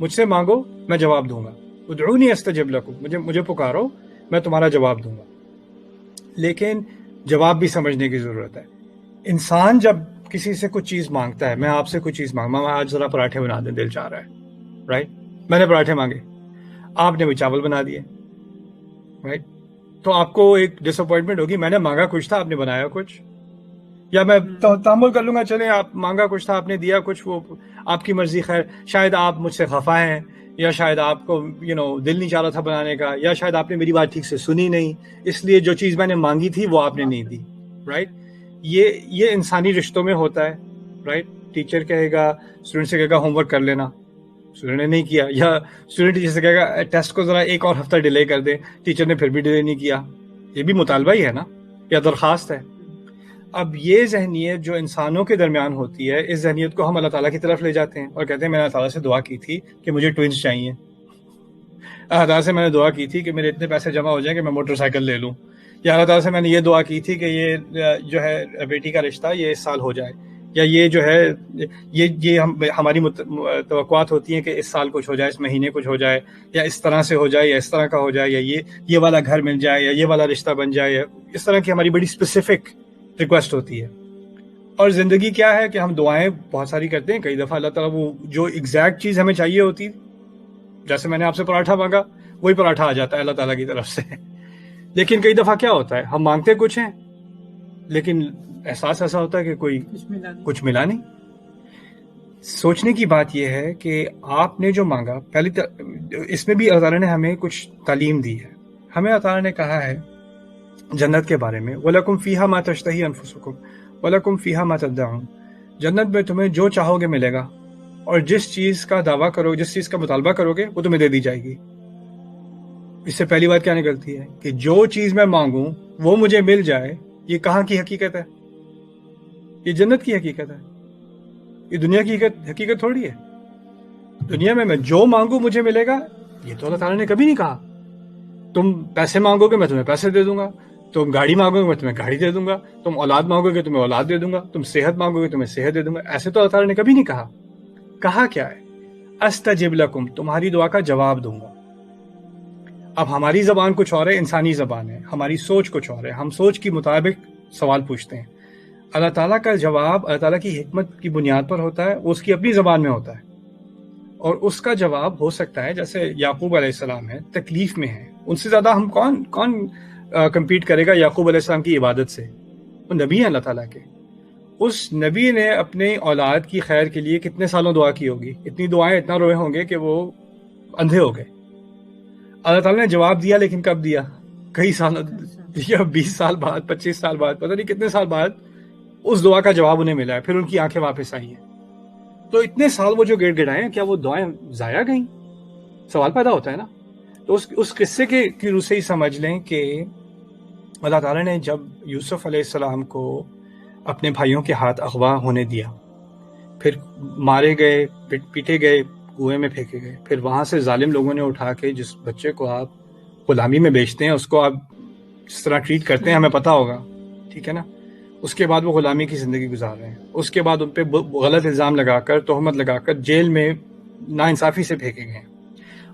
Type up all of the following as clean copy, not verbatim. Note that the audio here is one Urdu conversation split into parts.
مجھ سے مانگو میں جواب دوں گا. ادعونی استجب لکم, مجھے پکارو میں تمہارا جواب دوں گا. لیکن جواب بھی سمجھنے کی ضرورت ہے. انسان جب کسی سے کچھ چیز مانگتا ہے, میں آپ سے کچھ چیز مانگا, میں آج ذرا پراٹھے بنا دیں, دل چاہ رہا ہے, رائٹ, میں نے پراٹھے مانگے, آپ نے بھی چاول بنا دیے, رائٹ, تو آپ کو ایک ڈس اپوائنٹمنٹ ہوگی, میں نے مانگا کچھ تھا آپ نے بنایا کچھ. یا میں تحمل کر لوں گا, چلیں آپ مانگا کچھ تھا آپ نے دیا کچھ, وہ آپ کی مرضی, خیر شاید آپ مجھ سے خفا ہیں, یا شاید آپ کو دل نہیں چاہ رہا تھا بنانے کا, یا شاید آپ نے میری بات ٹھیک سے سنی نہیں, اس لیے جو چیز میں نے مانگی تھی وہ آپ نے نہیں دی, رائٹ. یہ انسانی رشتوں میں ہوتا ہے, رائٹ. ٹیچر کہے گا اسٹوڈنٹ سے, کہے گا ہوم ورک کر لینا, اسٹوڈنٹ نے نہیں کیا, یا اسٹوڈنٹ ٹیچر سے کہے گا ٹیسٹ کو ذرا ایک اور ہفتہ ڈیلے کر دیں, ٹیچر نے پھر بھی ڈیلے نہیں کیا, یہ بھی مطالبہ ہی ہے نا, یا درخواست ہے. اب یہ ذہنیت جو انسانوں کے درمیان ہوتی ہے, اس ذہنیت کو ہم اللہ تعالیٰ کی طرف لے جاتے ہیں اور کہتے ہیں میں نے اللہ تعالیٰ سے دعا کی تھی کہ مجھے ٹوئنس چاہیے, اللہ تعالیٰ سے میں نے دعا کی تھی کہ میرے اتنے پیسے جمع ہو جائیں کہ میں موٹر سائیکل لے لوں, یا اللہ تعالیٰ سے میں نے یہ دعا کی تھی کہ یہ جو ہے بیٹی کا رشتہ یہ اس سال ہو جائے, یا یہ جو ہے یہ ہماری توقعات ہوتی ہیں کہ اس سال کچھ ہو جائے, اس مہینے کچھ ہو جائے, یا اس طرح سے ہو جائے, یا اس طرح کا ہو جائے, یا یہ والا گھر مل جائے, یا یہ والا رشتہ بن جائے, یا اس طرح کی ہماری بڑی اسپیسیفک ریکویسٹ ہوتی ہے. اور زندگی کیا ہے کہ ہم دعائیں بہت ساری کرتے ہیں, کئی دفعہ اللہ تعالیٰ وہ جو ایگزیکٹ چیز ہمیں چاہیے ہوتی, جیسے میں نے آپ سے پراٹھا مانگا وہی پراٹھا آ جاتا ہے اللہ تعالیٰ کی طرف سے. لیکن کئی دفعہ کیا ہوتا ہے, ہم مانگتے کچھ ہیں لیکن احساس ایسا ہوتا ہے کہ کوئی کچھ ملا نہیں. سوچنے کی بات یہ ہے کہ آپ نے جو مانگا, پہلی اس میں بھی اللہ تعالیٰ نے ہمیں کچھ تعلیم دی ہے. ہمیں اللہ تعالیٰ نے کہا ہے جنت کے بارے میں, وَلَكُمْ فِيهَا مَا تَشْتَهِي أَنفُسُكُمْ وَلَكُمْ فِيهَا مَا تَدَّعُونَ. جنت میں تمہیں جو چاہو گے ملے گا, اور جس چیز کا دعویٰ کرو, جس چیز کا مطالبہ کرو گے وہ تمہیں دے دی جائے گی. اس سے پہلی بات کیا نکلتی ہے کہ جو چیز میں مانگوں وہ مجھے مل جائے, یہ کہاں کی حقیقت ہے؟ یہ جنت کی حقیقت ہے, یہ دنیا کی حقیقت تھوڑی ہے. دنیا میں جو مانگوں مجھے ملے گا, یہ تو اللہ تعالیٰ نے کبھی نہیں کہا. تم پیسے مانگو گے میں تمہیں پیسے دے دوں گا, تم گاڑی مانگو گے میں تمہیں گاڑی دے دوں گا, تم اولاد مانگو گے تمہیں اولاد دے دوں گا, تم صحت مانگو گے تمہیں صحت دے دوں گا. ایسے تو اللہ تعالیٰ نے کبھی نہیں کہا. کہا کیا ہے؟ استجب لکم, تمہاری دعا کا جواب دوں گا. اب ہماری زبان کچھ اور ہے, انسانی زبان ہے, ہماری سوچ کچھ اور ہے, ہم سوچ کے مطابق سوال پوچھتے ہیں. اللہ تعالیٰ کا جواب اللہ تعالیٰ کی حکمت کی بنیاد پر ہوتا ہے, اس کی اپنی زبان میں ہوتا ہے, اور اس کا جواب ہو سکتا ہے جیسے یعقوب علیہ السلام ہے, تکلیف میں ہے, ان سے زیادہ ہم کون کمپیٹ کرے گا یعقوب علیہ السلام کی عبادت سے؟ وہ نبی ہیں اللہ تعالیٰ کے. اس نبی نے اپنے اولاد کی خیر کے لیے کتنے سالوں دعا کی ہوگی, اتنی دعائیں اتنا روئے ہوں گے کہ وہ اندھے ہو گئے. اللہ تعالیٰ نے جواب دیا, لیکن کب دیا؟ کئی سال, یا 20 سال بعد, 25 سال بعد, پتہ نہیں کتنے سال بعد اس دعا کا جواب انہیں ملا ہے, پھر ان کی آنکھیں واپس آئی ہیں. تو اتنے سال وہ جو گڑ گڑائے ہیں, کیا وہ دعائیں ضائع گئیں؟ سوال پیدا ہوتا ہے نا. تو اس قصے کی روح سے ہی سمجھ لیں کہ اللہ تعالیٰ نے جب یوسف علیہ السلام کو اپنے بھائیوں کے ہاتھ اغوا ہونے دیا, پھر مارے گئے, پیٹے گئے, کنویں میں پھینکے گئے, پھر وہاں سے ظالم لوگوں نے اٹھا کے, جس بچے کو آپ غلامی میں بیچتے ہیں اس کو آپ جس طرح ٹریٹ کرتے ہیں ہمیں پتہ ہوگا, ٹھیک ہے نا, اس کے بعد وہ غلامی کی زندگی گزار رہے ہیں. اس کے بعد ان پہ غلط الزام لگا کر, تہمت لگا کر جیل میں ناانصافی سے پھینکے گئے ہیں.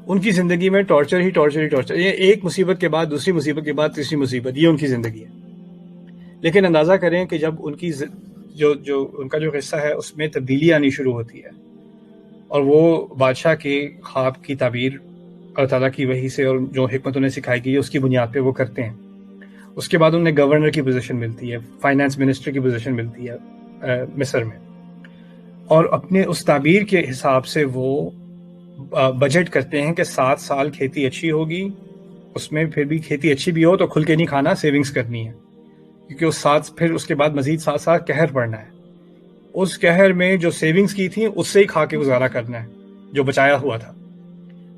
ان کی زندگی میں ٹارچر ہی ٹارچر ہی ٹارچر, یہ ایک مصیبت کے بعد دوسری مصیبت کے بعد تیسری مصیبت, یہ ان کی زندگی ہے. لیکن اندازہ کریں کہ جب ان کی جو ان کا جو قصہ ہے اس میں تبدیلی آنی شروع ہوتی ہے, اور وہ بادشاہ کے خواب کی تعبیر اللہ تعالیٰ کی وحی سے اور جو حکمت انہیں سکھائی گئی ہے اس کی بنیاد پہ وہ کرتے ہیں. اس کے بعد انہیں گورنر کی پوزیشن ملتی ہے, فائنانس منسٹر کی پوزیشن ملتی ہے مصر میں, اور اپنے اس تعبیر کے حساب سے وہ بجٹ کرتے ہیں کہ 7 سال کھیتی اچھی ہوگی, اس میں پھر بھی کھیتی اچھی بھی ہو تو کھل کے نہیں کھانا, سیونگز کرنی ہے, کیونکہ پھر اس کے بعد مزید 7 سال قہر پڑنا ہے. اس قہر میں جو سیونگز کی تھیں اس سے ہی کھا کے گزارا کرنا ہے, جو بچایا ہوا تھا,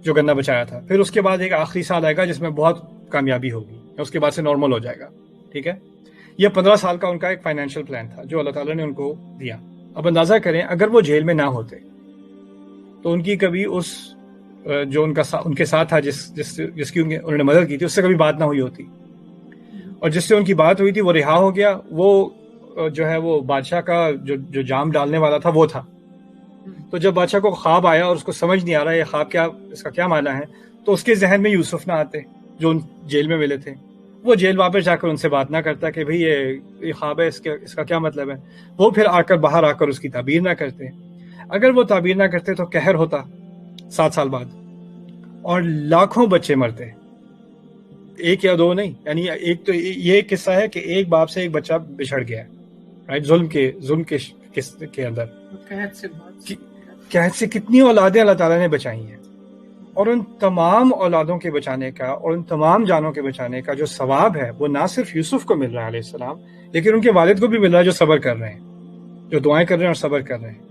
جو گنا بچایا تھا. پھر اس کے بعد ایک آخری سال آئے گا جس میں بہت کامیابی ہوگی, اس کے بعد سے نارمل ہو جائے گا, ٹھیک ہے. یہ 15 سال کا ان کا ایک فائنینشیل پلان تھا جو اللہ تعالیٰ نے ان کو دیا. اب اندازہ کریں اگر وہ جیل میں نہ ہوتے تو ان کی کبھی اس جو ان کے ساتھ تھا جس کی انہوں نے مدد کی تھی اس سے کبھی بات نہ ہوئی ہوتی, اور جس سے ان کی بات ہوئی تھی وہ رہا ہو گیا. وہ جو ہے وہ بادشاہ کا جو جام ڈالنے والا تھا وہ تھا, تو جب بادشاہ کو خواب آیا اور اس کو سمجھ نہیں آ رہا یہ خواب کیا، اس کا کیا معنی ہے، تو اس کے ذہن میں یوسف نہ آتے جو ان جیل میں ملے تھے. وہ جیل واپس جا کر ان سے بات نہ کرتا کہ بھئی یہ خواب ہے، اس کا کیا مطلب ہے. وہ پھر باہر آ کر اس کی تعبیر نہ کرتے. اگر وہ تعبیر نہ کرتے تو قہر ہوتا 7 سال بعد، اور لاکھوں بچے مرتے، ایک یا دو نہیں. یعنی ایک تو یہ قصہ ہے کہ ایک باپ سے ایک بچہ بچھڑ گیا، رائٹ، ظلم کے اندر. قحط سے کتنی اولادیں اللہ تعالیٰ نے بچائی ہیں، اور ان تمام اولادوں کے بچانے کا اور ان تمام جانوں کے بچانے کا جو ثواب ہے وہ نہ صرف یوسف کو مل رہا ہے علیہ السلام، لیکن ان کے والد کو بھی مل رہا ہے جو صبر کر رہے ہیں، جو دعائیں کر رہے ہیں اور صبر کر رہے ہیں.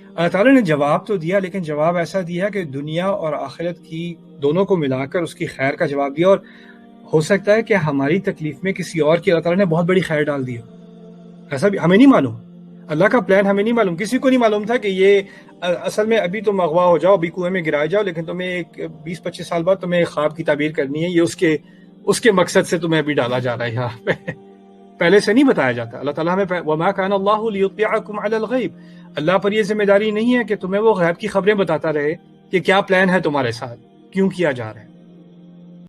اللہ تعالیٰ نے جواب تو دیا، لیکن جواب ایسا دیا کہ دنیا اور آخرت کی دونوں کو ملا کر اس کی خیر کا جواب دیا. اور ہو سکتا ہے کہ ہماری تکلیف میں کسی اور کی اللہ تعالیٰ نے بہت بڑی خیر ڈال دی ہو. ایسا بھی ہمیں نہیں معلوم، اللہ کا پلان ہمیں نہیں معلوم. کسی کو نہیں معلوم تھا کہ یہ اصل میں ابھی تم اغوا ہو جاؤ، ابھی کنویں میں گرائے جاؤ، لیکن تمہیں ایک 20-25 سال بعد تمہیں ایک خواب کی تعبیر کرنی ہے. یہ اس کے مقصد سے تمہیں ابھی ڈالا جا رہا ہے یہاں پہ. پہلے سے نہیں بتایا جاتا. اللہ تعالیٰ ہمیں وَمَا كَانَ اللَّهُ لِيُطْلِعَكُمْ عَلَى الْغَيْبِ، اللہ پر یہ ذمہ داری نہیں ہے کہ تمہیں وہ غیب کی خبریں بتاتا رہے کہ کیا پلان ہے تمہارے ساتھ، کیوں کیا جا رہا ہے.